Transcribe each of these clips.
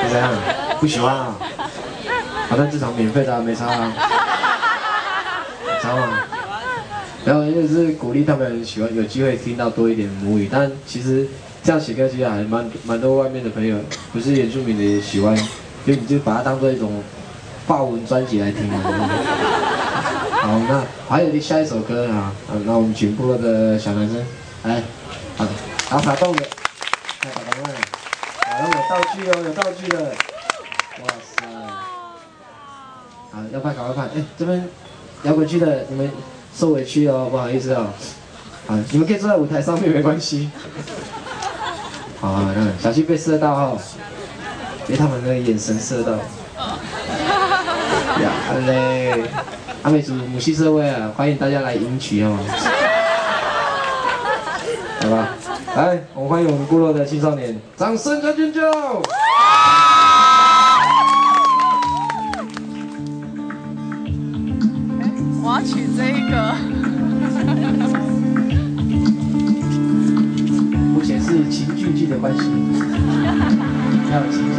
怎样？不喜欢啊？反正这场免费的、啊，没差啊。差吗？然后也是鼓励他们喜欢有机会听到多一点母语，但其实这样写歌其实还蛮多外面的朋友不是原住民的也喜欢，就你就把它当做一种法文专辑来听嘛。好，那还有下一首歌啊，那我们请部落的小男生来，好，打动的，来打动的，好，有道具哦，有道具的，哇塞，好，要拍赶快拍，哎，这边摇滚区的你们。受委屈哦，不好意思哦。好，你们可以坐在舞台上面没关系。好，小心被射到哦，被他们那个眼神射到。呀，嘞，阿美族母系社会啊，欢迎大家来迎娶哦。好吧，来，我们欢迎我们部落的青少年，掌声加尖叫！我要取这一个。目前是情剧剧的关系，要有情剧。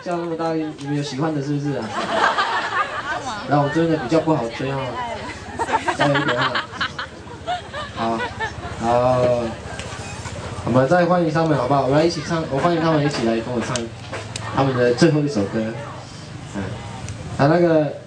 叫那么大音，你们有喜欢的是不是啊？然后我追的比较不好追哦，加油一点啊！好，好，我们再欢迎他们好不好？我来一起唱，我欢迎他们一起来跟我唱他们的最后一首歌。那个。